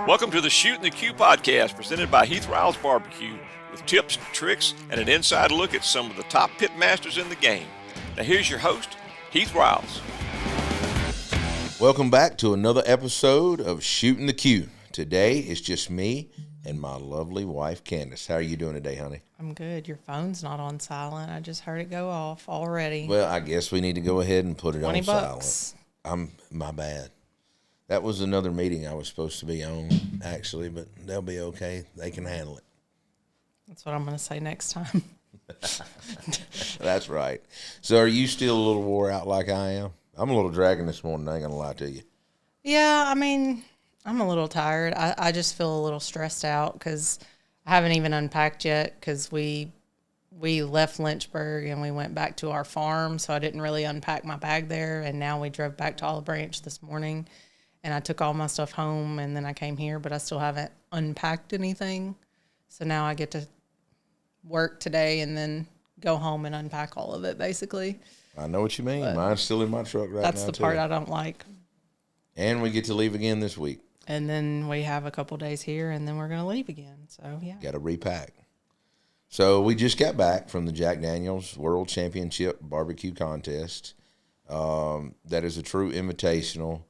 Welcome to the Shootin The Que podcast presented by Heath Riles Barbecue with tips, tricks, and an inside look at some of the top pitmasters in the game. Now here's your host, Heath Riles. Welcome back to another episode of Shootin The Que. Today it's just me and my lovely wife, Candace. How are you doing today, honey? I'm good. Your phone's not on silent. I just heard it go off already. Well, I guess we need to go ahead and put it on $20. silent. My bad. That was another meeting I was supposed to be on, actually, but they'll be okay. They can handle it. That's what I'm going to say next time. That's right. So are you still a little wore out like I am? I'm a little dragging this morning, I ain't going to lie to you. Yeah, I mean, I'm a little tired. I just feel a little stressed out because I haven't even unpacked yet because we left Lynchburg and we went back to our farm, so I didn't really unpack my bag there, and now we drove back to Olive Branch this morning. And I took all my stuff home, and then I came here, but I still haven't unpacked anything. So now I get to work today and then go home and unpack all of it, basically. I know what you mean. But mine's still in my truck right now, that's the part I don't like. And we get to leave again this week. And then we have a couple days here, and then we're going to leave again. So, yeah. Got to repack. So we just got back from the Jack Daniel's World Championship Barbecue Contest. That is a true invitational.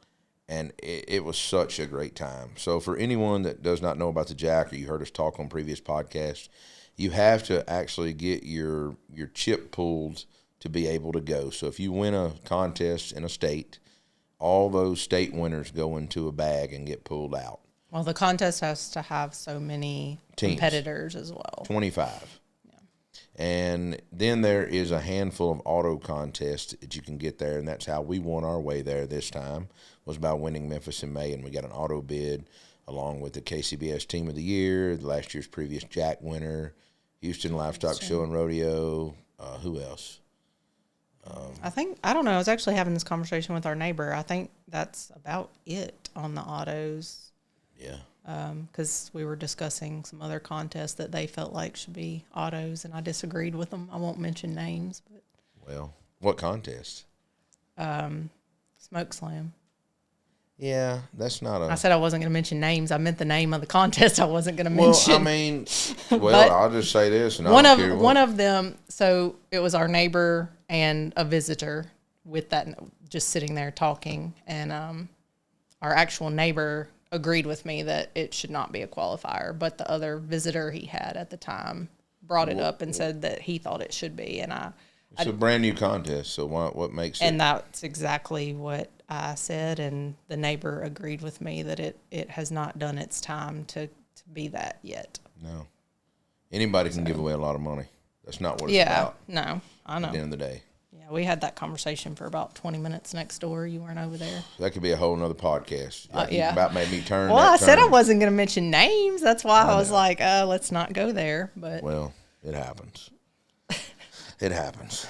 And it was such a great time. So for anyone that does not know about the Jack, or you heard us talk on previous podcasts, you have to actually get your chip pulled to be able to go. So if you win a contest in a state, all those state winners go into a bag and get pulled out. Well, the contest has to have so many teams, competitors as well. 25. Yeah. And then there is a handful of auto contests that you can get there, and that's how we won our way there this time. Was by winning Memphis in May, and we got an auto bid along with the KCBS Team of the Year, last year's previous Jack winner, Houston Livestock Show and Rodeo. Who else? I don't know. I was actually having this conversation with our neighbor. I think that's about it on the autos. Yeah. Because we were discussing some other contests that they felt like should be autos, and I disagreed with them. I won't mention names, but. Well, what contest? Smoke Slam. Yeah, that's not a... I said I wasn't going to mention names. I meant the name of the contest I wasn't going to mention. Well, I mean, I'll just say this. And one of them, so it was our neighbor and a visitor with that, just sitting there talking. And our actual neighbor agreed with me that it should not be a qualifier. But the other visitor he had at the time brought it up and said that he thought it should be. And it's a brand new contest, so what makes it... And that's exactly what I said, and the neighbor agreed with me that it has not done its time to be that yet. No. Anybody can give away a lot of money. That's not what it's about. No, I know. At the end of the day. Yeah, we had that conversation for about 20 minutes next door. You weren't over there. That could be a whole nother podcast. Yeah. About made me turn. Well, I said I wasn't going to mention names. That's why I was like, let's not go there. But well, it happens. It happens.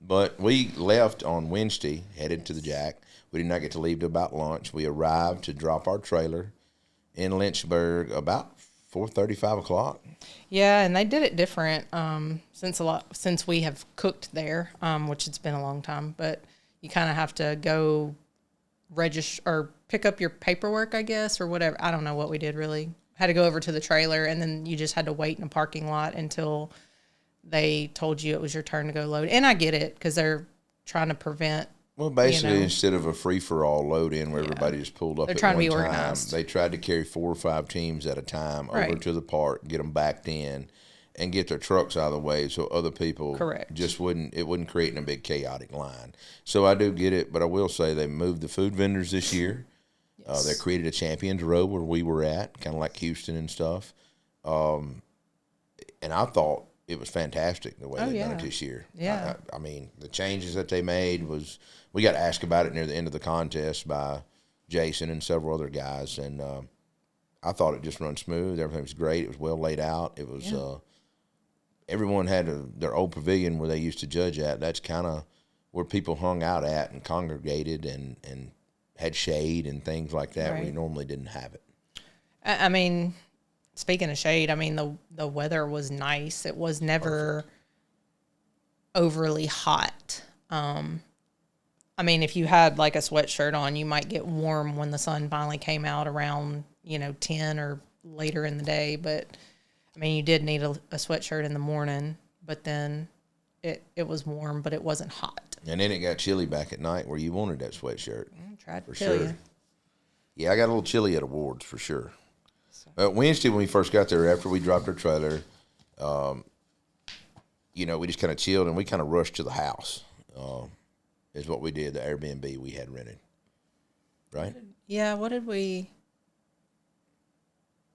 But we left on Wednesday, headed to the Jack. We did not get to leave till about lunch. We arrived to drop our trailer in Lynchburg about 4:30, 5 o'clock. Yeah, and they did it different since we have cooked there, which it's been a long time. But you kind of have to go register or pick up your paperwork, I guess, or whatever. I don't know what we did really. Had to go over to the trailer, and then you just had to wait in a parking lot until they told you it was your turn to go load. And I get it because they're trying to prevent. Well, basically, instead of a free-for-all load-in where everybody just pulled up they're at trying one to be time, organized. They tried to carry 4 or 5 teams at a time over to the park, get them backed in, and get their trucks out of the way so other people just wouldn't create a big chaotic line. So I do get it, but I will say they moved the food vendors this year. Yes. They created a Champions Row where we were at, kind of like Houston and stuff. And I thought it was fantastic the way they done it this year. Yeah. I mean, the changes that they made was – we got asked about it near the end of the contest by Jason and several other guys, and I thought it just run smooth. Everything was great. It was well laid out. It was everyone had their old pavilion where they used to judge at. That's kind of where people hung out at and congregated and had shade and things like that where you normally didn't have it. I mean – speaking of shade, I mean, the weather was nice. It was never overly hot. I mean, if you had like a sweatshirt on, you might get warm when the sun finally came out around, 10 or later in the day. But I mean, you did need a sweatshirt in the morning, but then it was warm, but it wasn't hot. And then it got chilly back at night where you wanted that sweatshirt. Tried to For tell sure. you. Yeah, I got a little chilly at awards for sure. Wednesday when we first got there, after we dropped our trailer, we just kind of chilled and we kind of rushed to the house. Is what we did, the Airbnb we had rented. Right? Yeah, what did we...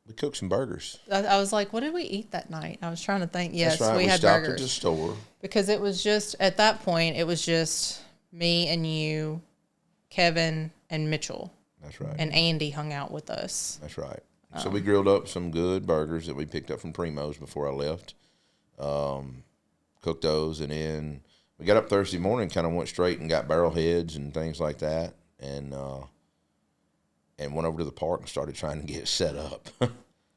We cooked some burgers. I was like, what did we eat that night? I was trying to think. Yes, That's right. we had stopped burgers. at the store. Because it was just, at that point, it was just me and you, Kevin, and Mitchell. That's right. And Andy hung out with us. That's right. So we grilled up some good burgers that we picked up from Primo's before I left. Cooked those, and then we got up Thursday morning, kind of went straight and got barrel heads and things like that, and went over to the park and started trying to get it set up.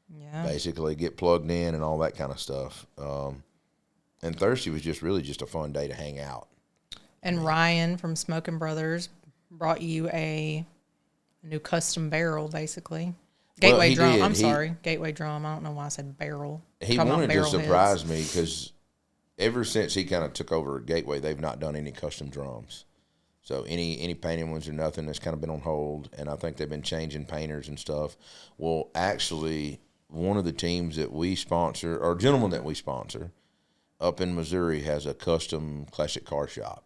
Yeah. Basically, get plugged in and all that kind of stuff. And Thursday was just really just a fun day to hang out. And Ryan from Smoking Brothers brought you a new custom barrel, basically. Gateway drum. Did. I'm sorry. Gateway drum. I don't know why I said barrel. He Talking about wanted to barrel surprise heads. me because ever since he kind of took over Gateway, they've not done any custom drums. So any painted ones or nothing that's kind of been on hold, and I think they've been changing painters and stuff. Well, actually, one of the teams that we sponsor, or gentleman that we sponsor, up in Missouri has a custom classic car shop.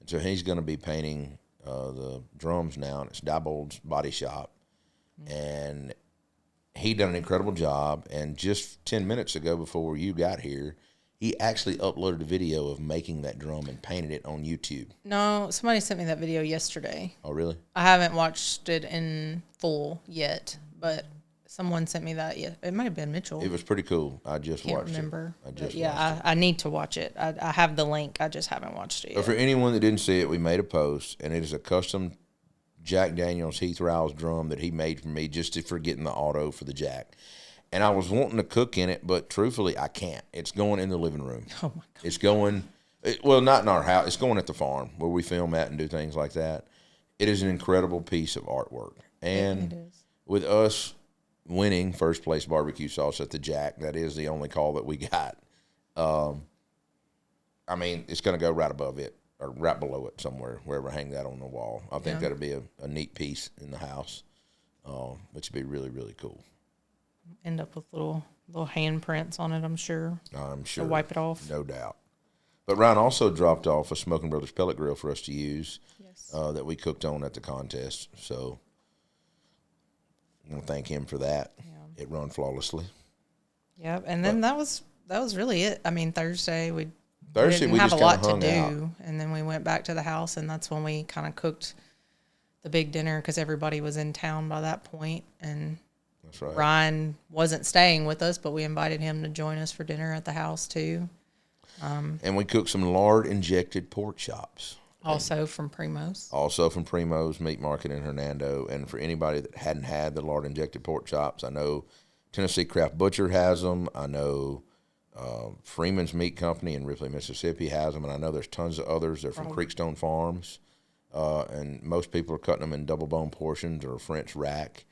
And so he's going to be painting the drums now, and it's Diebold's Body Shop. And he done an incredible job, and just 10 minutes ago before you got here, he actually uploaded a video of making that drum and painted it on YouTube. No, somebody sent me that video yesterday. Oh, really? I haven't watched it in full yet, but someone sent me that. Yeah, it might have been Mitchell. It was pretty cool. I just Can't watched remember. it. I just watched it. I need to watch it. I have the link. I just haven't watched it But yet. for anyone that didn't see it, we made a post, and it is a custom Jack Daniels Heath Riles drum that he made for me just for getting the auto for the Jack. And I was wanting to cook in it, but truthfully, I can't. It's going in the living room. Oh, my God. It's going, well, not in our house. It's going at the farm where we film at and do things like that. It is an incredible piece of artwork. And It is. with us winning first place barbecue sauce at the Jack, that is the only call that we got. I mean, it's going to go right above it or right below it somewhere, wherever I hang that on the wall. I think that'll be a neat piece in the house, which would be really, really cool. End up with little handprints on it, I'm sure. I'm sure. To wipe it off. No doubt. But Ryan also dropped off a Smoking Brothers pellet grill for us to use that we cooked on at the contest. So I want to thank him for that. Yeah. It run flawlessly. Yep. And then that was really it. I mean, Thursday we Thursday didn't we have just a lot kind to of do, hung out. and then we went back to the house, and that's when we kind of cooked the big dinner because everybody was in town by that point, and That's right. Ryan wasn't staying with us, but we invited him to join us for dinner at the house too. And we cooked some lard-injected pork chops. Also from Primo's. Also from Primo's Meat Market in Hernando. And for anybody that hadn't had the lard-injected pork chops, I know Tennessee Craft Butcher has them. I know Freeman's Meat Company in Ripley, Mississippi has them. And I know there's tons of others. They're from Creekstone Farms. And most people are cutting them in double bone portions or French rack.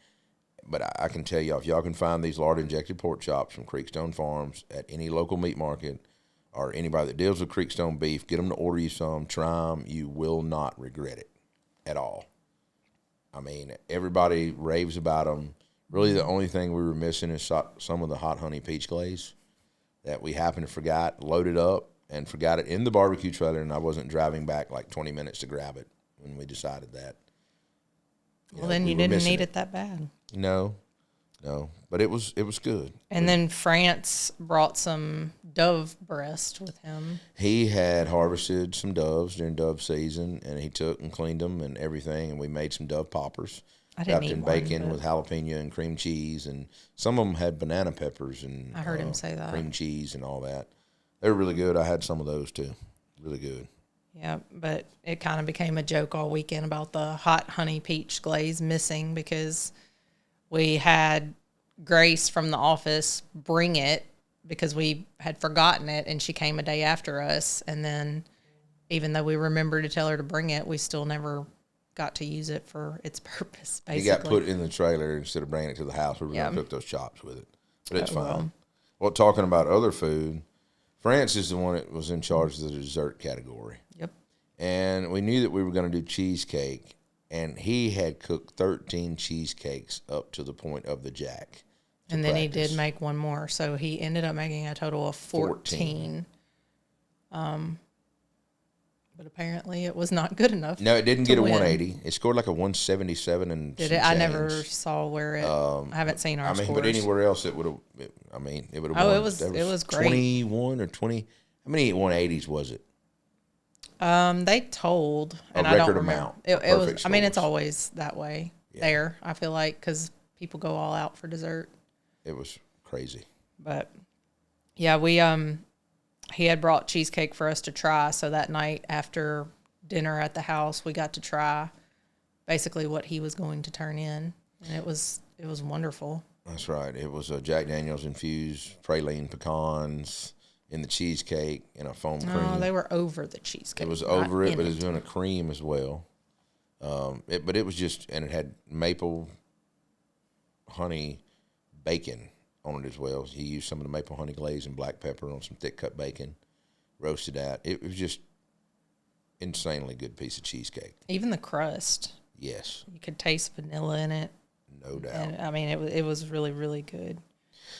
But I can tell y'all, if y'all can find these lard-injected pork chops from Creekstone Farms at any local meat market or anybody that deals with Creekstone beef, get them to order you some, try them. You will not regret it at all. I mean, everybody raves about them. Really, the only thing we were missing is some of the hot honey peach glaze that we happened to forgot, loaded up, and forgot it in the barbecue trailer, and I wasn't driving back like 20 minutes to grab it when we decided that. Well, then you didn't need it that bad. No, but it was good. And then France brought some dove breast with him. He had harvested some doves during dove season, and he took and cleaned them and everything, and we made some dove poppers. I didn't wrapped eat in one, bacon but with jalapeno and cream cheese, and some of them had banana peppers and I heard him say that. cream cheese and all that. They were really good. I had some of those too. Really good. Yeah, but it kind of became a joke all weekend about the hot honey peach glaze missing because we had Grace from the office bring it because we had forgotten it, and she came a day after us. And then even though we remembered to tell her to bring it, we still never got to use it for its purpose, basically. He got put in the trailer instead of bringing it to the house. We were going to cook those chops with it. But it's fine. Well, talking about other food, France is the one that was in charge of the dessert category. Yep. And we knew that we were going to do cheesecake, and he had cooked 13 cheesecakes up to the point of the Jack. And then he did make one more. So he ended up making a total of 14. But apparently it was not good enough. No, it didn't get a 180. It scored like a 177 and did it? I never saw where it. I haven't seen our scores. But anywhere else it would have. It would have. Oh, it was great. 21 or 20. How many 180s was it? They told, and a I don't record remember. amount. It was. Scores. I mean, it's always that way there. I feel like because people go all out for dessert. It was crazy. But yeah, he had brought cheesecake for us to try. So that night after dinner at the house, we got to try basically what he was going to turn in, and it was wonderful. That's right. It was a Jack Daniel's infused praline pecans in the cheesecake and a foam cream. No, they were over the cheesecake. It was over it, but it was in a cream as well. But it was just, and it had maple honey bacon on it as well. He used some of the maple honey glaze and black pepper on some thick cut bacon, roasted that. It was just insanely good piece of cheesecake. Even the crust. Yes. You could taste vanilla in it. No doubt. And, I mean, it was really, really good.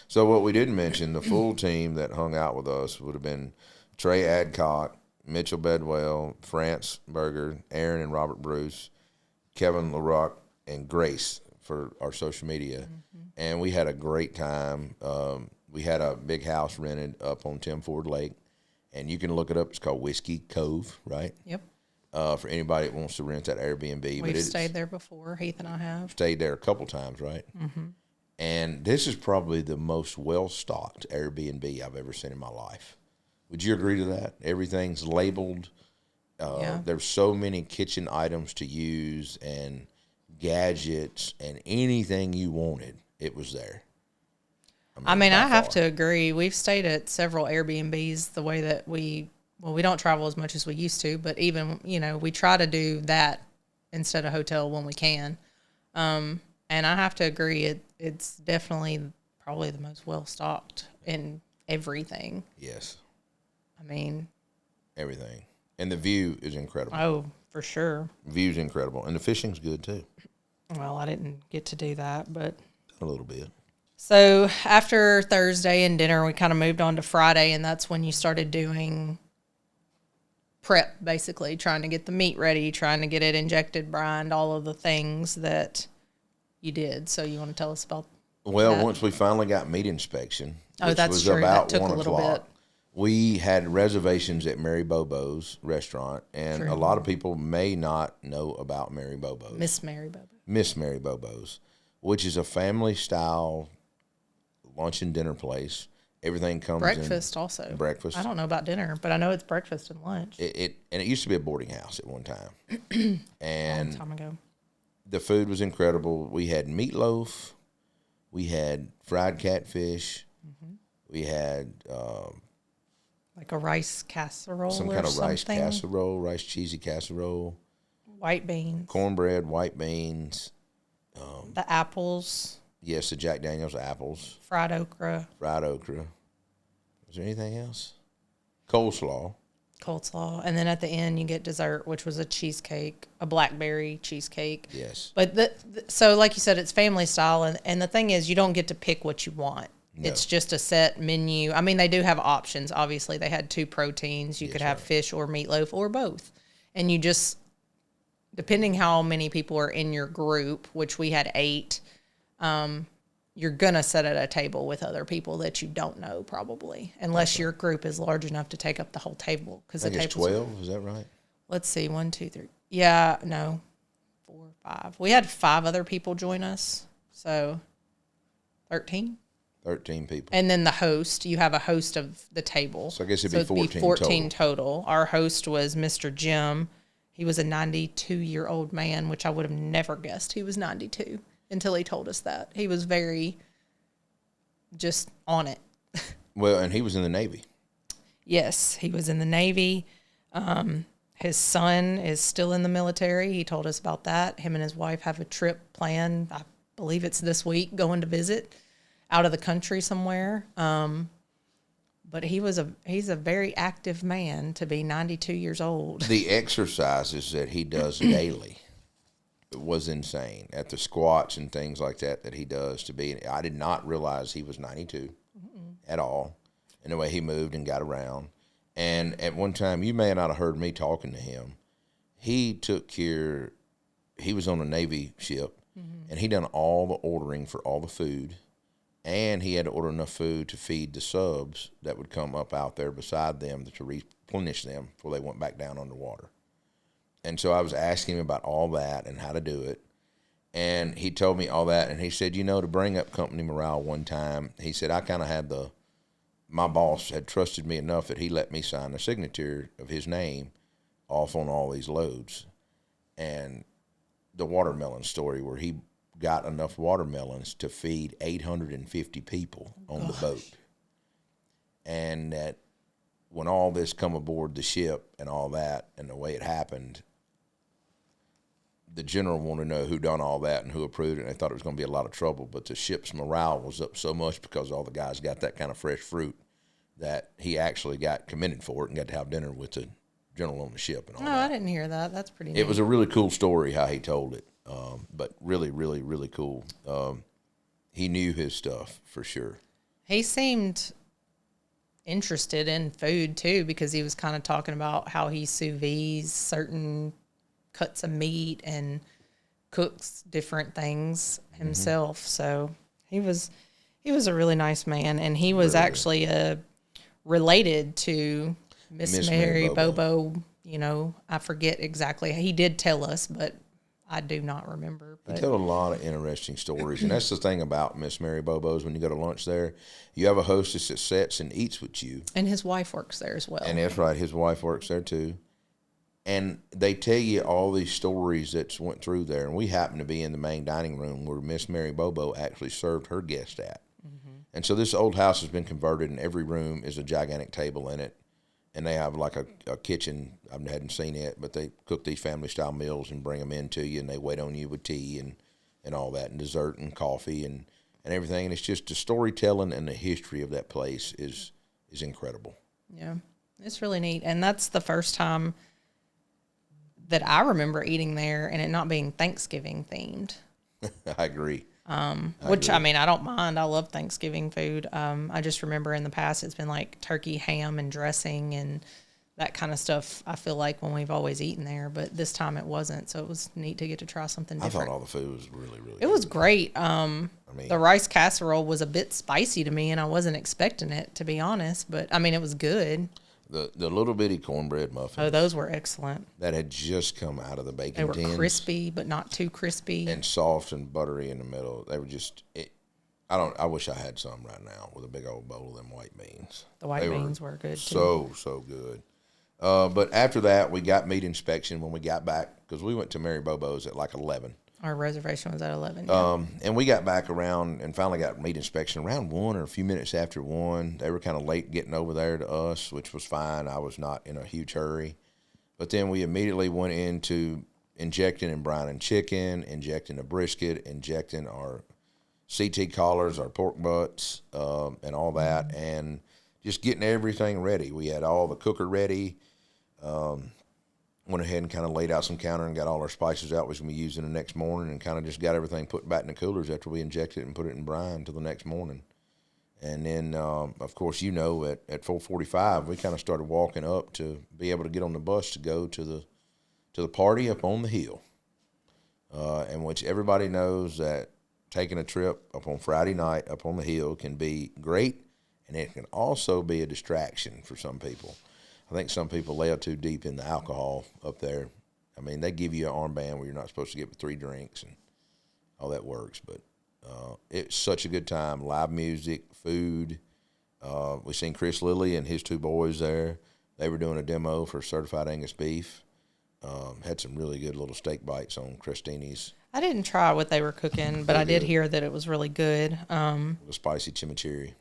So what we didn't mention, the full team that hung out with us would have been Trey Adcock, Mitchell Bedwell, France Berger, Aaron and Robert Bruce, Kevin LaRock, and Grace for our social media. Mm-hmm. And we had a great time. We had a big house rented up on Tim Ford Lake, and you can look it up. It's called Whiskey Cove, right? Yep. For anybody that wants to rent that Airbnb. We've stayed there before. Heath and I have. Stayed there a couple times, right? Mm-hmm. And this is probably the most well-stocked Airbnb I've ever seen in my life. Would you agree to that? Everything's labeled. There's so many kitchen items to use and gadgets and anything you wanted, it was there. I have to agree. We've stayed at several Airbnbs the way that we don't travel as much as we used to, but even, we try to do that instead of hotel when we can. And I have to agree, it's definitely probably the most well-stocked in everything. Yes. I mean. Everything. And the view is incredible. Oh, for sure. View's incredible. And the fishing's good, too. Well, I didn't get to do that, but. A little bit. So after Thursday and dinner, we kind of moved on to Friday, and that's when you started doing prep, basically, trying to get the meat ready, trying to get it injected, brined, all of the things that you did. So you want to tell us about that? Once we finally got meat inspection, which that's was true. about That took 1 a little o'clock, bit. we had reservations at Mary Bobo's restaurant, and a lot of people may not know about Mary Bobo's. Miss Mary Bobo's, which is a family-style lunch and dinner place. Everything comes breakfast in. Also. Breakfast. I don't know about dinner, but I know it's breakfast and lunch. It used to be a boarding house at one time. And a long time ago. The food was incredible. We had meatloaf. We had fried catfish. Mm-hmm. We had like a rice casserole, some kind of rice casserole, rice cheesy casserole. White beans. Cornbread, white beans. The apples. Yes, the Jack Daniel's apples. Fried okra. Was there anything else? Coleslaw. And then at the end you get dessert, which was a cheesecake, a blackberry cheesecake. Yes. But so like you said, it's family style, and the thing is you don't get to pick what you want. No. It's just a set menu. I mean, they do have options. Obviously, they had 2 proteins. You could have fish or meatloaf or both. And you just, depending how many people are in your group, which we had 8, you're going to sit at a table with other people that you don't know probably, unless your group is large enough to take up the whole table. I think it's 12, is that right? Let's see, 1, 2, 3. Yeah, no, 4, 5. We had 5 other people join us, so 13. 13 people. And then the host, you have a host of the table. So I guess it'd be 14 total. Our host was Mr. Jim. He was a 92-year-old man, which I would have never guessed he was 92 until he told us that. He was very just on it. Well, and he was in the Navy. Yes, he was in the Navy. His son is still in the military. He told us about that. Him and his wife have a trip planned. I believe it's this week, going to visit out of the country somewhere. But he's a very active man to be 92 years old. The exercises that he does daily was insane. At the squats and things like that he does to be. I did not realize he was 92 at all, in the way he moved and got around. And at one time, you may not have heard me talking to him. He was on a Navy ship, and he done all the ordering for all the food, and he had to order enough food to feed the subs that would come up out there beside them to replenish them before they went back down underwater. And so I was asking him about all that and how to do it, and he told me all that, and he said, to bring up company morale one time, he said, I kind of had my boss had trusted me enough that he let me sign a signature of his name off on all these loads. And the watermelon story, where he got enough watermelons to feed 850 people on the boat. And that when all this come aboard the ship and all that and the way it happened, the general wanted to know who done all that and who approved it, and they thought it was going to be a lot of trouble. But the ship's morale was up so much because all the guys got that kind of fresh fruit that he actually got commended for it and got to have dinner with the general on the ship and all that. I didn't hear that. That's pretty neat. It was a really cool story how he told it, but really, really, really cool. He knew his stuff for sure. He seemed interested in food, too, because he was kind of talking about how he sous vides certain cuts of meat and cooks different things himself. So he was a really nice man, and he was actually related to Miss Mary Bobo. I forget exactly. He did tell us, but I do not remember. But He told a lot of interesting stories, and that's the thing about Miss Mary Bobo's. When you go to lunch there, you have a hostess that sits and eats with you. And his wife works there as well. And that's right. His wife works there, too. And they tell you all these stories that went through there. And we happened to be in the main dining room where Miss Mary Bobo actually served her guests at. And so this old house has been converted, and every room is a gigantic table in it. And they have like a kitchen. I hadn't seen it, but they cook these family-style meals and bring them in to you, and they wait on you with tea and all that, and dessert and coffee and everything. And it's just the storytelling and the history of that place is incredible. Yeah, it's really neat. And that's the first time that I remember eating there and it not being Thanksgiving themed. I agree. I don't mind. I love Thanksgiving food. I just remember in the past it's been like turkey, ham, and dressing and that kind of stuff. I feel like when we've always eaten there, but this time it wasn't. So it was neat to get to try something different. I thought all the food was really, really It good. was great. The rice casserole was a bit spicy to me, and I wasn't expecting it, to be honest. But, it was good. The little bitty cornbread muffins. Oh, those were excellent. That had just come out of the baking They were tins. crispy, but not too crispy. And soft and buttery in the middle. They were just, I wish I had some right now with a big old bowl of them white beans. The white beans were good, too. So good. But after that, we got meat inspection when we got back, because we went to Mary Bobo's at like 11. Our reservation was at 11. Yeah. And we got back around and finally got meat inspection around 1 or a few minutes after 1. They were kind of late getting over there to us, which was fine. I was not in a huge hurry. But then we immediately went into injecting and brining chicken, injecting a brisket, injecting our CT collars, our pork butts, and all that, and just getting everything ready. We had all the cooker ready. Went ahead and kind of laid out some counter and got all our spices out, which we be using the next morning, and kind of just got everything put back in the coolers after we injected it and put it in brine until the next morning. And then, of course, at 4:45, we kind of started walking up to be able to get on the bus to go to the party up on the hill, in which everybody knows that taking a trip up on Friday night up on the hill can be great, and it can also be a distraction for some people. I think some people lay out too deep in the alcohol up there. They give you an armband where you're not supposed to get 3 drinks, and all that works. But it's such a good time. Live music, food. We seen Chris Lilly and his 2 boys there. They were doing a demo for certified Angus beef. Had some really good little steak bites on Crestini's. I didn't try what they were cooking, but I did hear that it was really good. The spicy chimichurri.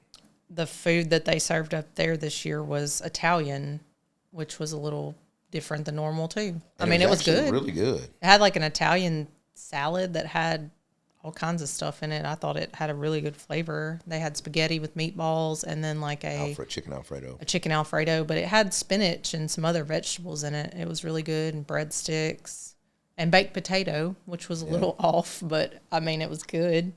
The food that they served up there this year was Italian, which was a little different than normal too. And it was good. Really good. It had like an Italian salad that had all kinds of stuff in it. I thought it had a really good flavor. They had spaghetti with meatballs and then like chicken Alfredo. A chicken Alfredo, but it had spinach and some other vegetables in it. It was really good, and breadsticks and baked potato, which was a little off, but it was good.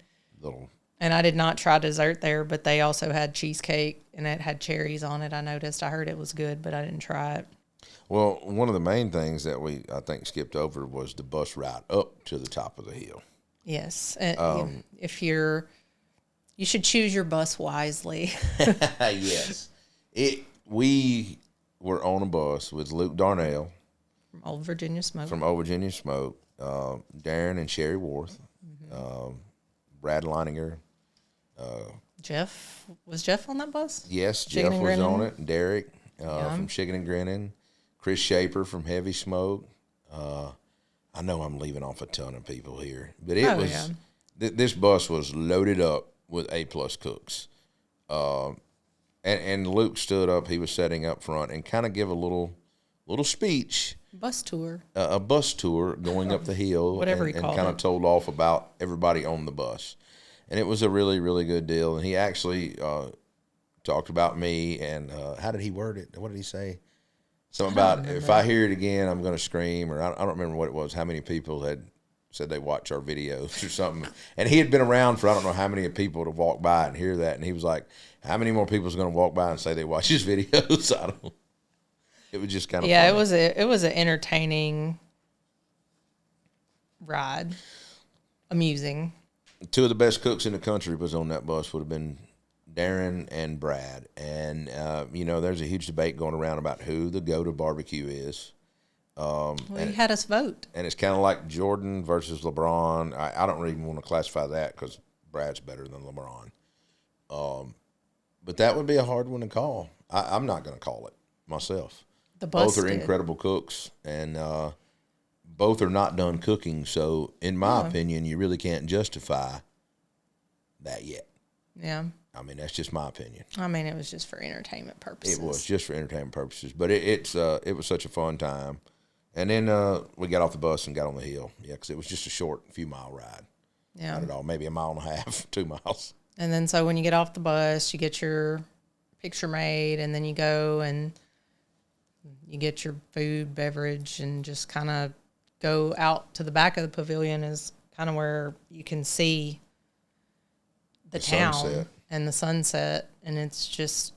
And I did not try dessert there, but they also had cheesecake and it had cherries on it. I noticed. I heard it was good, but I didn't try it. Well, one of the main things that I think skipped over was the bus ride up to the top of the hill. Yes. If you should choose your bus wisely. Yes. We were on a bus with Luke Darnell. From Old Virginia Smoke. Darren and Sherry Worth. Brad Leininger. Jeff. Was Jeff on that bus? Yes, Jeff was on it. Derek from Chicken and Grinning. Chris Shaper from Heavy Smoke. I know I'm leaving off a ton of people here, but this bus was loaded up with A-plus cooks. And Luke stood up. He was setting up front and kind of give a little speech. Bus tour. A bus tour going up the hill. Whatever he called called it. And kind of told off about everybody on the bus. And it was a really, really good deal. And he actually talked about me and how did he word it? What did he say? Something about if I hear it again, I'm going to scream, or I don't remember what it was, how many people had said they watch our videos or something. And he had been around for I don't know how many people to walk by and hear that. And he was like, how many more people is going to walk by and say they watch his videos? I don't know. It was just kind of funny. It was an entertaining ride, amusing. Two of the best cooks in the country was on that bus would have been Darren and Brad. And, there's a huge debate going around about who the go-to barbecue is. He had us vote. And it's kind of like Jordan versus LeBron. I don't even want to classify that because Brad's better than LeBron. But that would be a hard one to call. I'm not going to call it myself. Both are incredible cooks, and both are not done cooking. So, in my opinion, you really can't justify that yet. Yeah. That's just my opinion. It was just for entertainment purposes. It was just for entertainment purposes, but it was such a fun time. And then we got off the bus and got on the hill. Yeah, because it was just a short few-mile ride. Yeah. Not at all, maybe a mile and a half, 2 miles. And then so when you get off the bus, you get your picture made, and then you go and you get your food, beverage, and just kind of go out to the back of the pavilion is kind of where you can see the town sunset. And the sunset, and it's just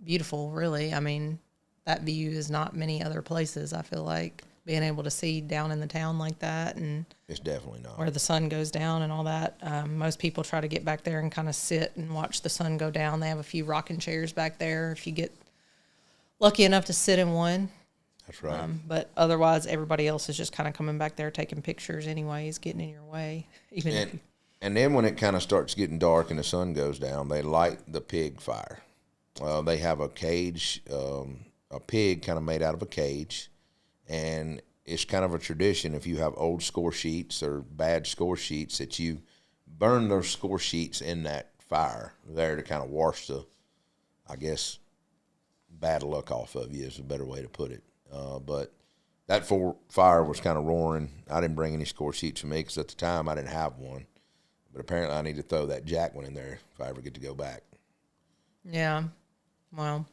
beautiful, really. That view is not many other places, I feel like, being able to see down in the town like that, and it's definitely not where the sun goes down and all that. Most people try to get back there and kind of sit and watch the sun go down. They have a few rocking chairs back there if you get lucky enough to sit in one. That's right. But otherwise, everybody else is just kind of coming back there taking pictures anyways, getting in your way. And then when it kind of starts getting dark and the sun goes down, they light the pig fire. They have a cage, a pig kind of made out of a cage, and it's kind of a tradition if you have old score sheets or bad score sheets that you burn those score sheets in that fire there to kind of wash the, I guess, bad luck off of you is a better way to put it. But that fire was kind of roaring. I didn't bring any score sheets with me because at the time I didn't have one. But apparently I need to throw that Jack one in there if I ever get to go back. Yeah. Well.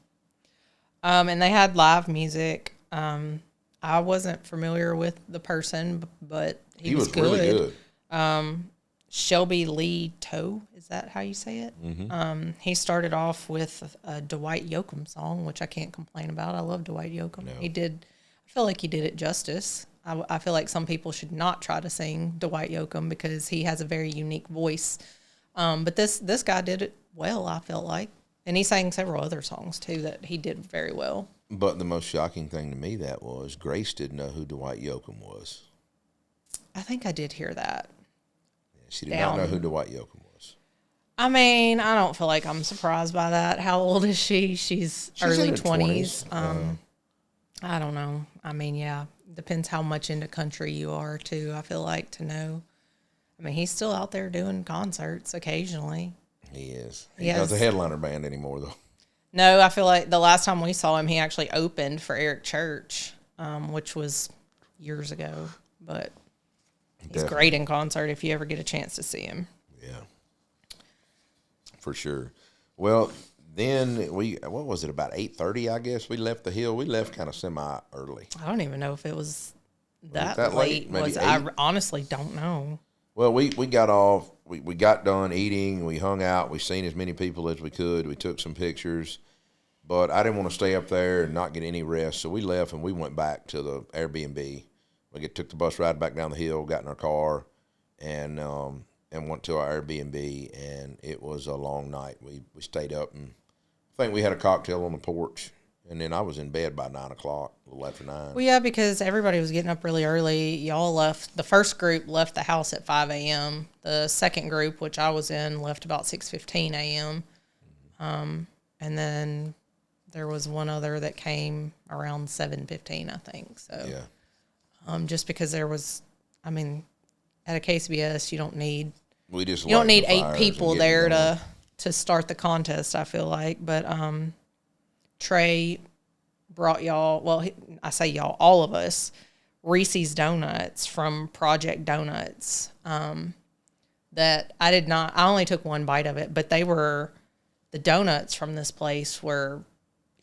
And they had live music. I wasn't familiar with the person, but he was good. Really good. Shelby Lee Toe, is that how you say it? Mm-hmm. He started off with a Dwight Yoakam song, which I can't complain about. I love Dwight Yoakam. No. I feel like he did it justice. I feel like some people should not try to sing Dwight Yoakam because he has a very unique voice. But this guy did it well, I felt like. And he sang several other songs, too, that he did very well. But the most shocking thing to me that was Grace didn't know who Dwight Yoakam was. I think I did hear that. Yeah, she did not know who Dwight Yoakam was. I don't feel like I'm surprised by that. How old is she? She's early in her 20s. I don't know. Yeah. Depends how much into country you are, too, I feel like, to know. He's still out there doing concerts occasionally. He is. He's not the headliner band anymore, though. No, I feel like the last time we saw him, he actually opened for Eric Church, which was years ago. But he's great in concert if you ever get a chance to see him. Yeah, for sure. Well, then what was it, about 8:30, I guess, we left the hill. We left kind of semi-early. I don't even know if it was that late? late. Maybe I honestly don't know. Well, we got off. We got done eating. We hung out. We seen as many people as we could. We took some pictures. But I didn't want to stay up there and not get any rest. So we left and we went back to the Airbnb. We took the bus ride back down the hill, got in our car, and went to our Airbnb. And it was a long night. We stayed up, and I think we had a cocktail on the porch. And then I was in bed by 9 o'clock, a little after 9. Well, yeah, because everybody was getting up really early. Y'all left. The first group left the house at 5 a.m. The second group, which I was in, left about 6:15 a.m. And then there was one other that came around 7:15, I think. So, yeah. Just because there was, I mean, at a KCBS, you don't need 8 people there to start the contest, I feel like. But Trey brought y'all, well, I say y'all, all of us, Reese's Donuts from Project Donuts that I only took one bite of it, but the donuts from this place were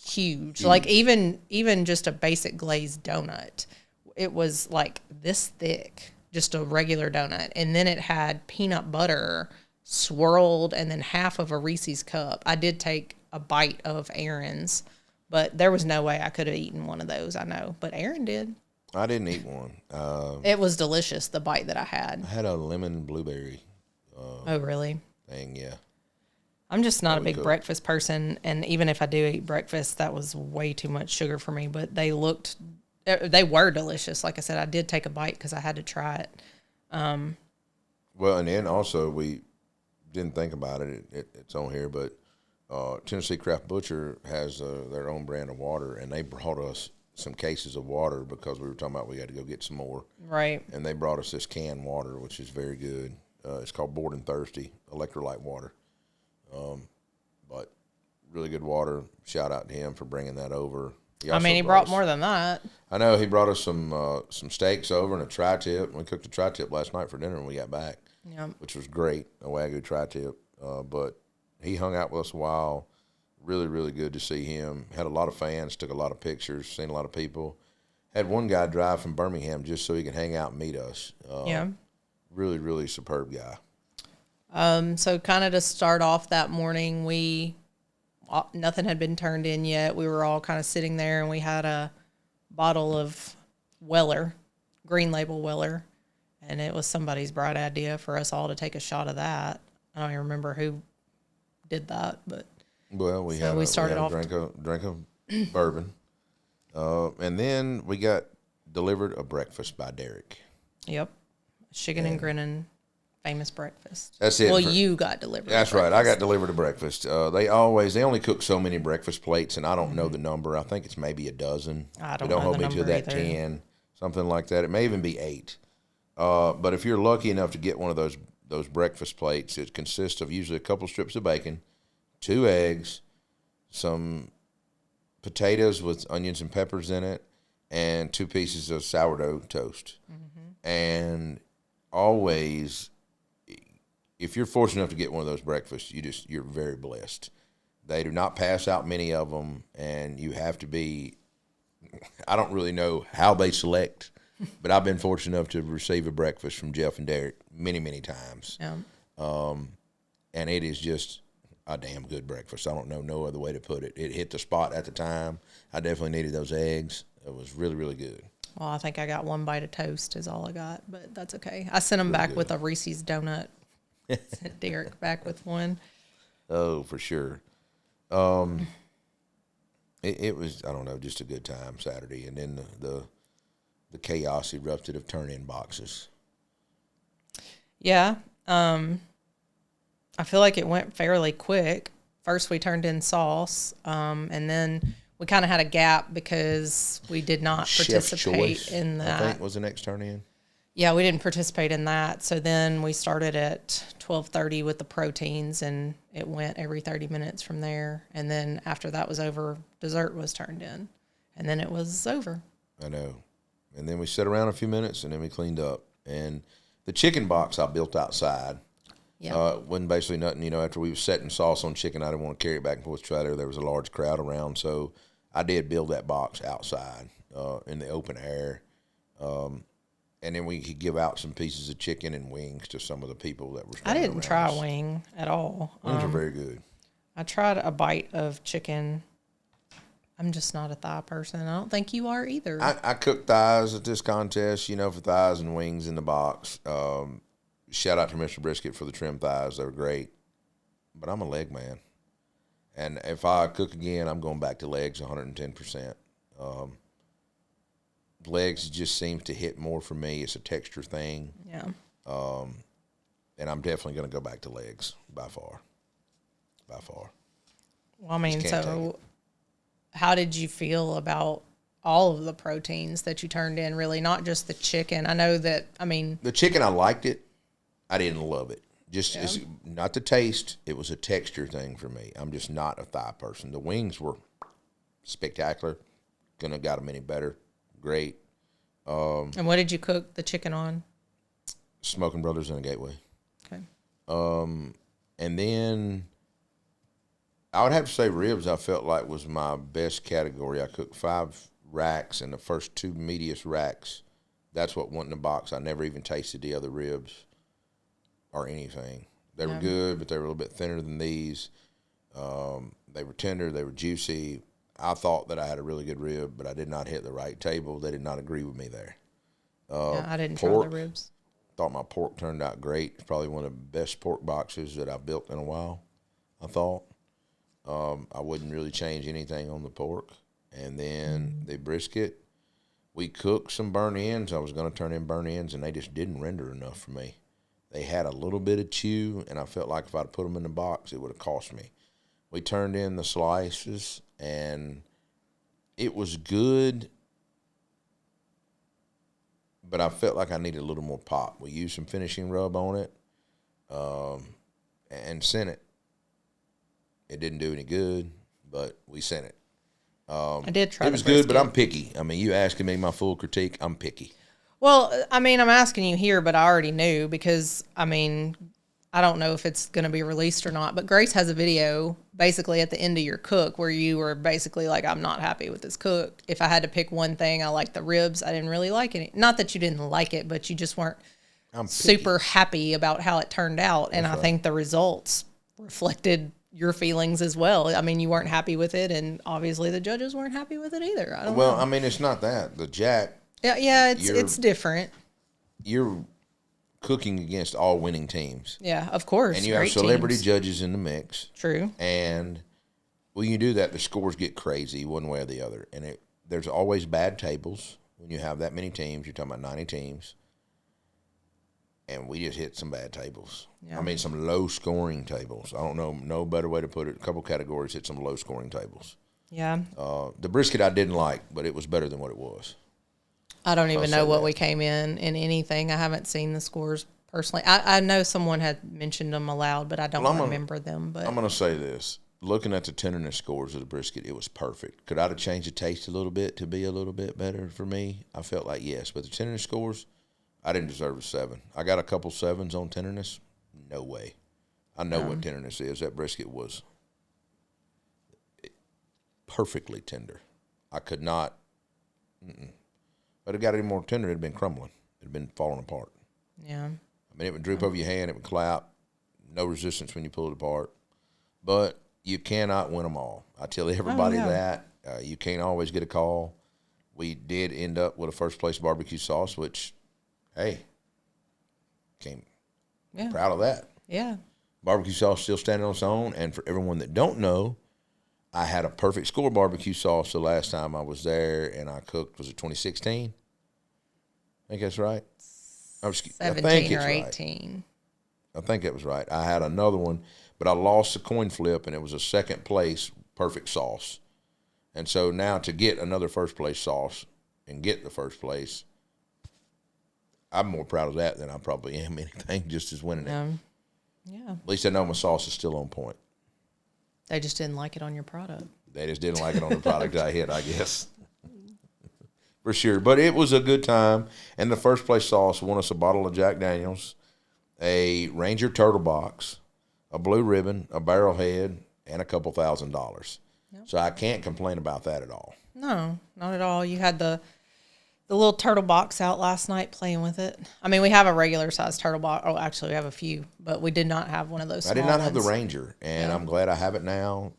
huge. Like even just a basic glazed donut, it was like this thick, just a regular donut. And then it had peanut butter swirled and then half of a Reese's cup. I did take a bite of Aaron's, but there was no way I could have eaten one of those, I know. But Aaron did. I didn't eat one. It was delicious, the bite that I had. I had a lemon blueberry Oh, really? thing, yeah. I'm just not a big breakfast person, and even if I do eat breakfast, that was way too much sugar for me. But they were delicious. Like I said, I did take a bite because I had to try it. Well, and then also we didn't think about it. It's on here, but Tennessee Craft Butcher has their own brand of water, and they brought us some cases of water because we were talking about we had to go get some more. Right. And they brought us this canned water, which is very good. It's called Bored and Thirsty electrolyte water. But really good water. Shout out to him for bringing that over. He brought more than that. I know. He brought us some steaks over and a tri-tip. We cooked a tri-tip last night for dinner when we got back, which was great, a Wagyu tri-tip. But he hung out with us a while. Really, really good to see him. Had a lot of fans, took a lot of pictures, seen a lot of people. Had one guy drive from Birmingham just so he could hang out and meet us. Really, really superb guy. So kind of to start off that morning, nothing had been turned in yet. We were all kind of sitting there, and we had a bottle of Weller, Green Label Weller, and it was somebody's bright idea for us all to take a shot of that. I don't even remember who did that, but we started off drink of bourbon, and then we got delivered a breakfast by Derek. Yep, Chicken and Grinning. Famous breakfast. That's it. Well, you got delivered. That's right. I got delivered a breakfast. They only cook so many breakfast plates, and I don't know the number. I think it's maybe a dozen. I don't know hold me to that either. 10, something like that. It may even be 8. But if you're lucky enough to get one of those breakfast plates, it consists of usually a couple strips of bacon, 2 eggs, some potatoes with onions and peppers in it, and 2 pieces of sourdough toast. Mm-hmm. And always, if you're fortunate enough to get one of those breakfasts, you're very blessed. They do not pass out many of them, and you have to be, I don't really know how they select, but I've been fortunate enough to receive a breakfast from Jeff and Derek many, many times. Yeah. And it is just a damn good breakfast. I don't know no other way to put it. It hit the spot at the time. I definitely needed those eggs. It was really, really good. Well, I think I got 1 bite of toast is all I got, but that's okay. I sent them back with a Reese's donut. Sent Derek back with one. Oh, for sure. It was, I don't know, just a good time Saturday. And then the chaos erupted of turn-in boxes. Yeah. I feel like it went fairly quick. First we turned in sauce, and then we kind of had a gap because we did not participate in that. I think was the next turn-in. Yeah, we didn't participate in that. So then we started at 12:30 with the proteins, and it went every 30 minutes from there. And then after that was over, dessert was turned in, and then it was over. I know. And then we sat around a few minutes, and then we cleaned up. And the chicken box I built outside. Yeah. Wasn't basically nothing, you know, after we were setting sauce on chicken, I didn't want to carry it back and forth to trailer. There was a large crowd around, so I did build that box outside in the open air. And then we could give out some pieces of chicken and wings to some of the people that were I standing didn't around try us. a wing at all. Wings are very good. I tried a bite of chicken. I'm just not a thigh person. I don't think you are either. I cooked thighs at this contest, you know, for thighs and wings in the box. Shout out to Mr. Brisket for the trim thighs. They were great. But I'm a leg man. And if I cook again, I'm going back to legs 110%. Legs just seems to hit more for me. It's a texture thing. Yeah. And I'm definitely going to go back to legs by far. By far. Well, I mean, Just can't take so how did you feel about all of the proteins that you turned in, really, not just the chicken? I know that, I mean. The chicken, I liked it. I didn't love it. Just it's not the taste. It was a texture thing for me. I'm just not a thigh person. The wings were spectacular. Couldn't have got them any better. Great. And what did you cook the chicken on? Smoking Brothers in a Gateway. Okay. And then I would have to say ribs, I felt like was my best category. I cooked 5 racks, and the first 2 medius racks, that's what went in the box. I never even tasted the other ribs or anything. They were good, but they were a little bit thinner than these. They were tender. They were juicy. I thought that I had a really good rib, but I did not hit the right table. They did not agree with me there. Yeah, I didn't pork. try the ribs. Thought my pork turned out great. It's probably one of the best pork boxes that I've built in a while, I thought. I wouldn't really change anything on the pork. And then the brisket, we cooked some burnt ends. I was going to turn in burnt ends, and they just didn't render enough for me. They had a little bit of chew, and I felt like if I'd put them in the box, it would have cost me. We turned in the slices, and it was good, but I felt like I needed a little more pop. We used some finishing rub on it and sent it. It didn't do any good, but we sent it. I did try. It was good, but I'm picky. I mean, you asking me my full critique, I'm picky. Well, I mean, I'm asking you here, but I already knew because, I mean, I don't know if it's going to be released or not, but Grace has a video basically at the end of your cook where you were basically like, I'm not happy with this cook. If I had to pick one thing, I liked the ribs. I didn't really like it. Not that you didn't like it, but you just weren't super happy about how it turned out. And I think the results reflected your feelings as well. I mean, you weren't happy with it, and obviously the judges weren't happy with it either. I don't know. I mean, it's not that. The Jack. Yeah, it's different. You're cooking against all winning teams. Yeah, of course. And you have celebrity teams. judges in the mix. True. And when you do that, the scores get crazy one way or the other. And there's always bad tables when you have that many teams. You're talking about 90 teams. And we just hit some bad tables. Yeah. I mean, some low-scoring tables. I don't know no better way to put it. A couple categories hit some low-scoring tables. Yeah. The brisket I didn't like, but it was better than what it was. I don't even know what we came in anything. I haven't seen the scores personally. I know someone had mentioned them aloud, but I don't remember them. But I'm going to say this. Looking at the tenderness scores of the brisket, it was perfect. Could I have changed the taste a little bit to be a little bit better for me? I felt like yes. But the tenderness scores, I didn't deserve a 7. I got a couple 7s on tenderness. No way. I know what tenderness is. That brisket was perfectly tender. I could not. But it got any more tender, it had been crumbling. It had been falling apart. Yeah. I mean, it would droop over your hand. It would clap. No resistance when you pull it apart. But you cannot win them all. I tell everybody that. You can't always get a call. We did end up with a first-place barbecue sauce, which, hey, proud of that. Yeah. Barbecue sauce still standing on its own. And for everyone that don't know, I had a perfect score barbecue sauce the last time I was there, and I cooked, was it 2016? I think that's right. 17 or 18. Right. I think that was right. I had another one, but I lost the coin flip, and it was a second place perfect sauce. And so now to get another first place sauce and get the first place, I'm more proud of that than I probably am anything, just as winning it. Yeah. At least I know my sauce is still on point. They just didn't like it on your product. They just didn't like it on the product I hit, I guess. For sure. But it was a good time. And the first place sauce won us a bottle of Jack Daniels, a Ranger Turtle Box, a blue ribbon, a barrelhead, and a couple $1,000s. Yep. So I can't complain about that at all. No, not at all. You had the little turtle box out last night playing with it. I mean, we have a regular size turtle box. Oh, actually, we have a few, but we did not have one of those small I did not have the ones. Ranger, and I'm glad I have it now.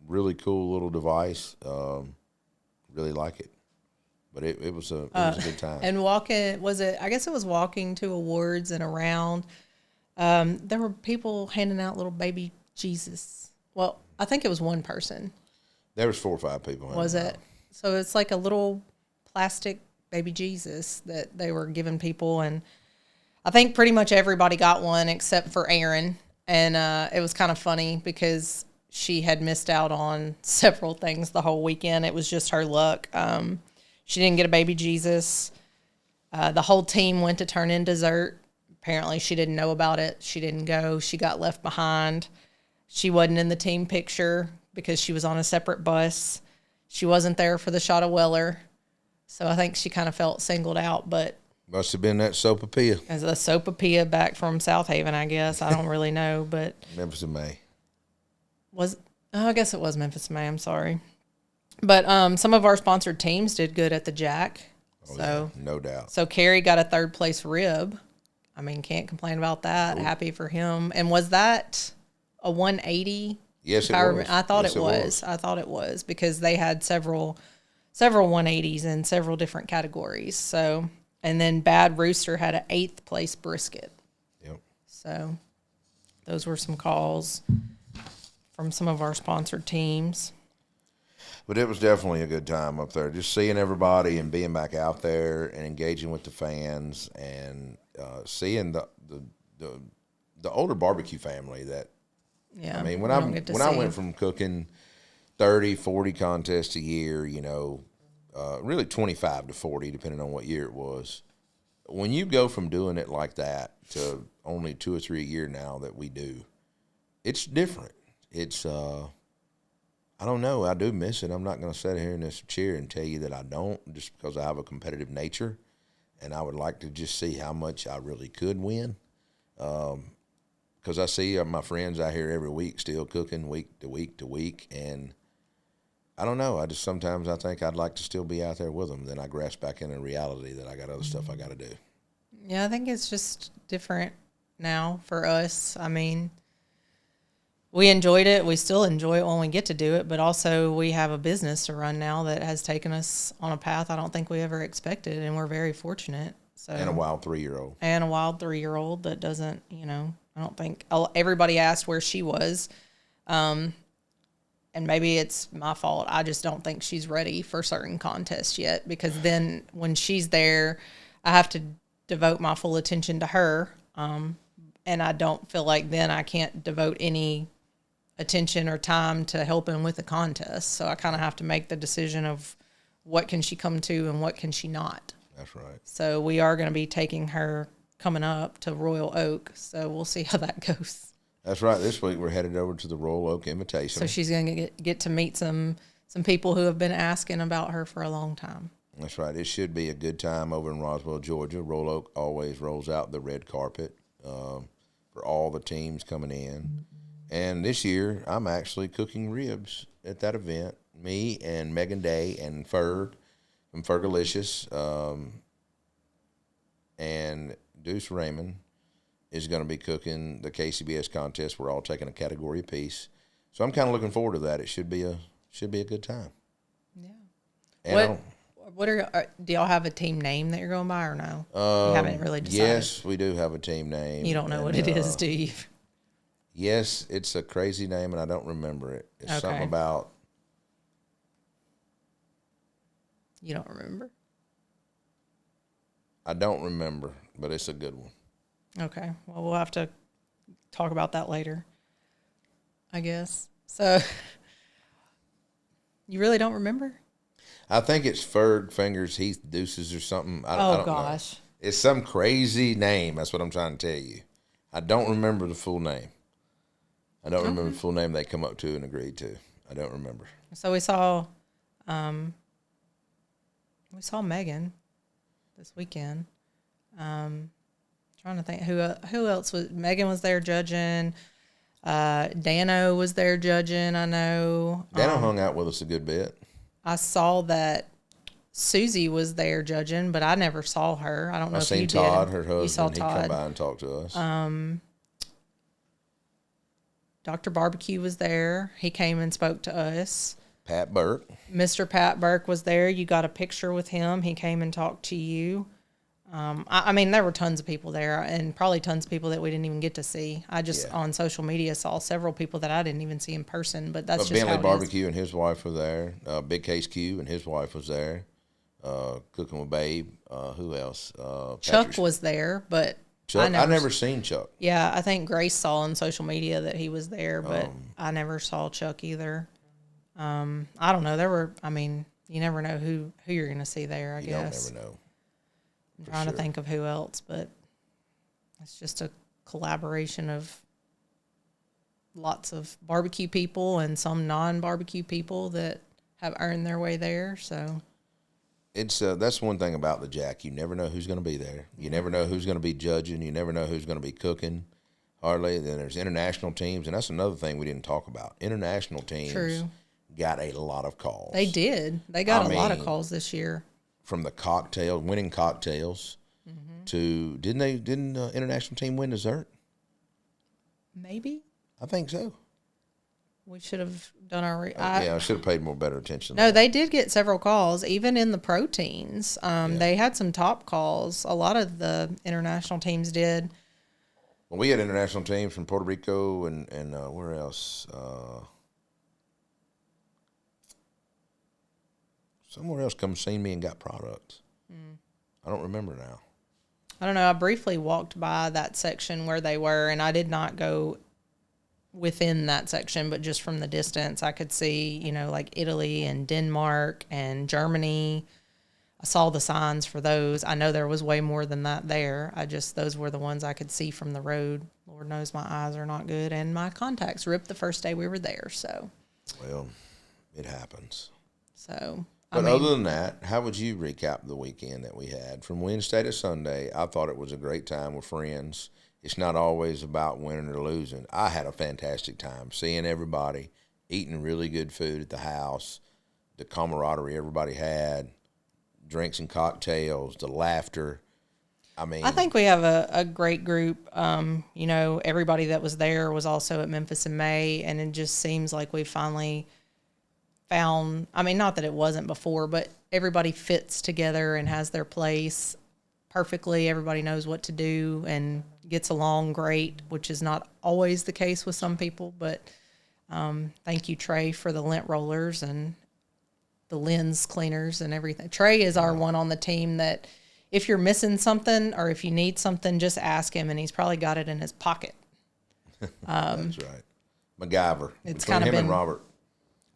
Really cool little device. Really like it. But it was a good time. And walking, I guess it was walking to awards and around. There were people handing out little baby Jesus. Well, I think it was one person. There was 4 or 5 people. Was it? So it's like a little plastic baby Jesus that they were giving people, and I think pretty much everybody got one except for Erin. And it was kind of funny because she had missed out on several things the whole weekend. It was just her luck. She didn't get a baby Jesus. The whole team went to turn in dessert. Apparently she didn't know about it. She didn't go. She got left behind. She wasn't in the team picture because she was on a separate bus. She wasn't there for the shot of Weller. So I think she kind of felt singled out, but must have been that sopapilla. as a sopapilla back from South Haven, I guess. I don't really know, but Memphis in May. I guess it was Memphis May. I'm sorry. But some of our sponsored teams did good at the Jack. Yeah, no doubt. So Kerry got a 3rd place rib. I mean, can't complain about that. Ooh. Happy for him. And was that a 180? Yes, it was. I thought it was. I thought it was because they had several 180s in several different categories. So, and then Bad Rooster had an 8th place brisket. Yep. So those were some calls from some of our sponsored teams. But it was definitely a good time up there. Just seeing everybody and being back out there and engaging with the fans and seeing the older barbecue family that. Yeah. I mean, when I went from cooking 30, 40 contests a year, really 25 to 40, depending on what year it was. When you go from doing it like that to only 2 or 3 a year now that we do, it's different. It's I don't know. I do miss it. I'm not going to sit here in this chair and tell you that I don't, just because I have a competitive nature, and I would like to just see how much I really could win. Because I see my friends out here every week still cooking week to week to week, and I don't know. Sometimes I think I'd like to still be out there with them. Then I grasp back into reality that I got other stuff I got to do. Yeah, I think it's just different now for us. I mean, we enjoyed it. We still enjoy it when we get to do it, but also we have a business to run now that has taken us on a path I don't think we ever expected, and we're very fortunate. So, and a wild 3-year-old. And a wild 3-year-old that doesn't, I don't think everybody asked where she was. And maybe it's my fault. I just don't think she's ready for certain contests yet, because then when she's there, I have to devote my full attention to her. And I don't feel like then I can't devote any attention or time to helping with the contest. So I kind of have to make the decision of what can she come to and what can she not. That's right. So we are going to be taking her coming up to Royal Oak. So we'll see how that goes. That's right. This week we're headed over to the Royal Oak Invitational. So she's going to get to meet some people who have been asking about her for a long time. That's right. It should be a good time over in Roswell, Georgia. Royal Oak always rolls out the red carpet for all the teams coming in. And this year I'm actually cooking ribs at that event. Me and Megan Day and Ferg from Fergalicious and Deuce Raymond is going to be cooking the KCBS contest. We're all taking a category apiece. So I'm kind of looking forward to that. It should be a good time. Yeah. And do y'all have a team name that you're going by or no? You haven't really decided. Yes, we do have a team name. You don't know what it is, do you? Yes, it's a crazy name, and I don't remember it. It's something about... You don't remember? I don't remember, but it's a good one. Okay. Well, we'll have to talk about that later, I guess. So, you really don't remember? I think it's Ferg Fingers, Heath Deuces or something. I don't know. It's some crazy name. That's what I'm trying to tell you. I don't remember the full name. I don't remember the full name they come up to and agreed to. I don't remember. So we saw Megan this weekend. Trying to think who else was. Megan was there judging. Dano was there judging. I know. Dano hung out with us a good bit. I saw that Susie was there judging, but I never saw her. I don't know if you did. I seen Todd, her husband. You saw He Todd. come by and talk to us. Dr. Barbecue was there. He came and spoke to us. Pat Burke. Mr. Pat Burke was there. You got a picture with him. He came and talked to you. I mean, there were tons of people there, and probably tons of people that we didn't even get to see. I just on social media saw several people that I didn't even see in person. But that's just Bentley how it Barbecue and his wife were there. Big Case Q and his wife was there. Cooking with Babe. Who else? Chuck was there, but Chuck. I never seen Chuck. Yeah, I think Grace saw on social media that he was there, but I never saw Chuck either. I don't know. There were. I mean, you never know who you're going to see there. I guess. You don't never know. I'm trying to think of who else, but it's just a collaboration of lots of barbecue people and some non-barbecue people that have earned their way there. So it's that's one thing about the Jack. You never know who's going to be there. You never know who's going to be judging. You never know who's going to be cooking. Hardly. Then there's international teams, and that's another thing we didn't talk about. International teams got a lot of calls. They did. They got a lot of calls this year. From the cocktail, winning cocktails, to didn't the international team win dessert? Maybe. I think so. We should have done our. I should have paid better attention. No, they did get several calls, even in the proteins. They had some top calls. A lot of the international teams did. Well, we had international teams from Puerto Rico and where else? Somewhere else come see me and got products. I don't remember now. I don't know. I briefly walked by that section where they were, and I did not go within that section, but just from the distance, I could see, like Italy and Denmark and Germany. I saw the signs for those. I know there was way more than that there. Those were the ones I could see from the road. Lord knows my eyes are not good, and my contacts ripped the first day we were there. So, well, it happens. So. But other than that, how would you recap the weekend that we had? From Wednesday to Sunday, I thought it was a great time with friends. It's not always about winning or losing. I had a fantastic time seeing everybody, eating really good food at the house, the camaraderie everybody had, drinks and cocktails, the laughter. I think we have a great group. Everybody that was there was also at Memphis in May, and it just seems like we finally found, not that it wasn't before, but everybody fits together and has their place perfectly. Everybody knows what to do and gets along great, which is not always the case with some people. But thank you, Trey, for the lint rollers and the lens cleaners and everything. Trey is our one on the team that if you're missing something or if you need something, just ask him, and he's probably got it in his pocket. That's right. MacGyver. It's Between kind of him been and Robert.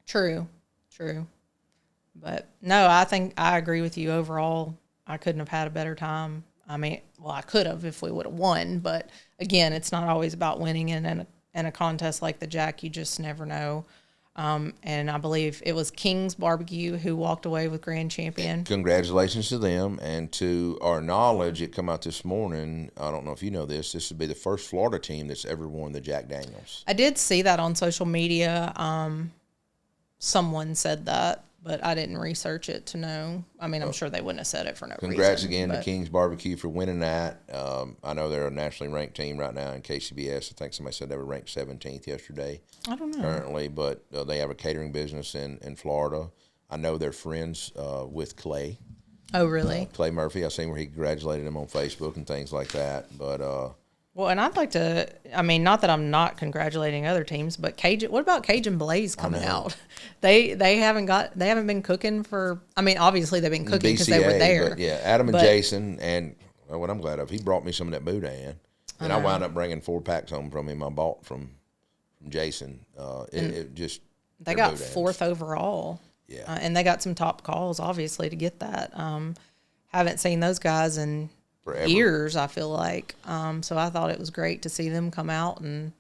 True. But no, I think I agree with you overall. I couldn't have had a better time. I could have if we would have won, but again, it's not always about winning, and in a contest like the Jack, you just never know. And I believe it was King's Barbecue who walked away with Grand Champion. Congratulations to them, and to our knowledge, it come out this morning. I don't know if you know this. This would be the first Florida team that's ever won the Jack Daniels. I did see that on social media. Someone said that, but I didn't research it to know. I'm sure they wouldn't have said it for no reason. Congrats again to King's Barbecue for winning that. I know they're a nationally ranked team right now in KCBS. I think somebody said they were ranked 17th yesterday. I don't know. Currently, but they have a catering business in Florida. I know they're friends with Clay. Oh, really? Clay Murphy. I seen where he congratulated him on Facebook and things like that. But well, and I'd like to. Not that I'm not congratulating other teams, but Cajun. What about Cajun Blaze coming out? They haven't been cooking for. Obviously they've been cooking because they were there. But yeah, Adam and Jason, and what I'm glad of, he brought me some of that boudin, and I wound up bringing 4 packs home from him. I bought from Jason. They got 4th overall. Yeah, and they got some top calls, obviously, to get that. Haven't seen those guys in Forever. years, I feel like. So I thought it was great to see them come out and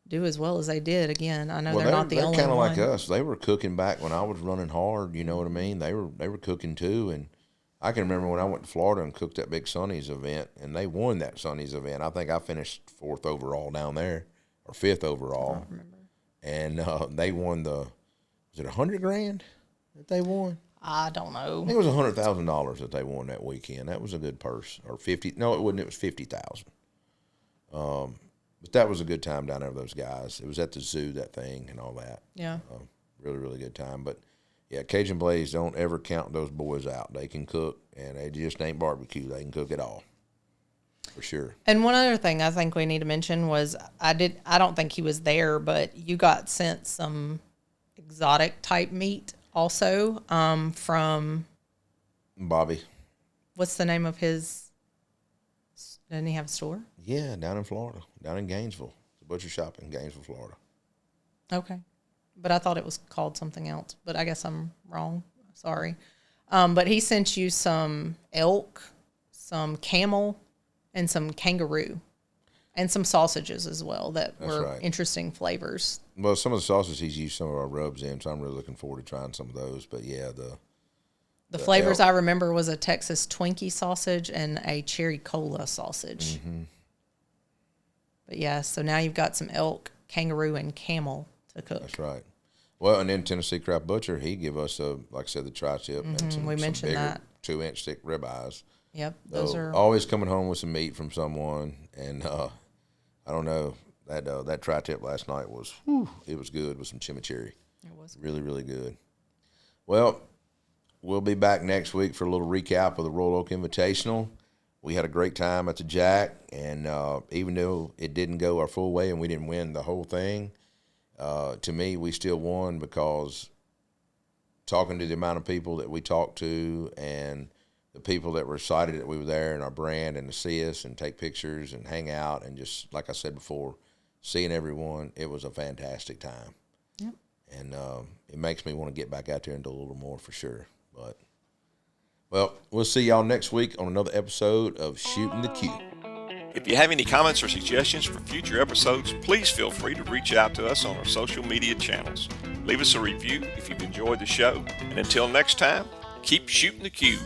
do as well as they did. Again, I know they're not the only one. They're kind of like us. They were cooking back when I was running hard. You know what I mean? They were cooking too. And I can remember when I went to Florida and cooked that big Sonny's event, and they won that Sonny's event. I think I finished 4th overall down there, or 5th overall. I don't remember. And they won was it $100,000 that they won? I don't know. I think it was $100,000 that they won that weekend. That was a good purse. Or 50. No, it wasn't. It was 50,000. But that was a good time down there with those guys. It was at the zoo, that thing, and all that. Yeah. Really, really good time. But, yeah, Cajun Blaze, don't ever count those boys out. They can cook, and they just ain't barbecue. They can cook it all, for sure. And one other thing I think we need to mention was I don't think he was there, but you got sent some exotic type meat also from Bobby. What's the name of his? Didn't he have a store? Yeah, down in Florida, down in Gainesville. It's a butcher shop in Gainesville, Florida. Okay. But I thought it was called something else, but I guess I'm wrong. Sorry. But he sent you some elk, some camel, and some kangaroo, and some sausages as well that were right. interesting flavors. Well, some of the sausages he's used some of our rubs in, so I'm really looking forward to trying some of those. But, yeah, the flavors I remember was a Texas Twinkie sausage and a cherry cola sausage. Mm-hmm. But, yeah, so now you've got some elk, kangaroo, and camel to cook. That's right. Well, and then Tennessee Craft Butcher, he give us, like I said, the tri-tip and some mentioned bigger that. 2-inch thick ribeyes. Yep, those are always coming home with some meat from someone. And I don't know, that tri-tip last night was, it was good with some chimichurri. It was really, really good. Well, we'll be back next week for a little recap of the Royal Oak Invitational. We had a great time at the Jack, and even though it didn't go our full way and we didn't win the whole thing, to me, we still won because talking to the amount of people that we talked to and the people that were excited that we were there and our brand and to see us and take pictures and hang out and just, like I said before, seeing everyone, it was a fantastic time. Yep. And it makes me want to get back out there and do a little more for sure. But, well, we'll see y'all next week on another episode of Shootin The Que. If you have any comments or suggestions for future episodes, please feel free to reach out to us on our social media channels. Leave us a review if you've enjoyed the show. And until next time, keep shooting the Que.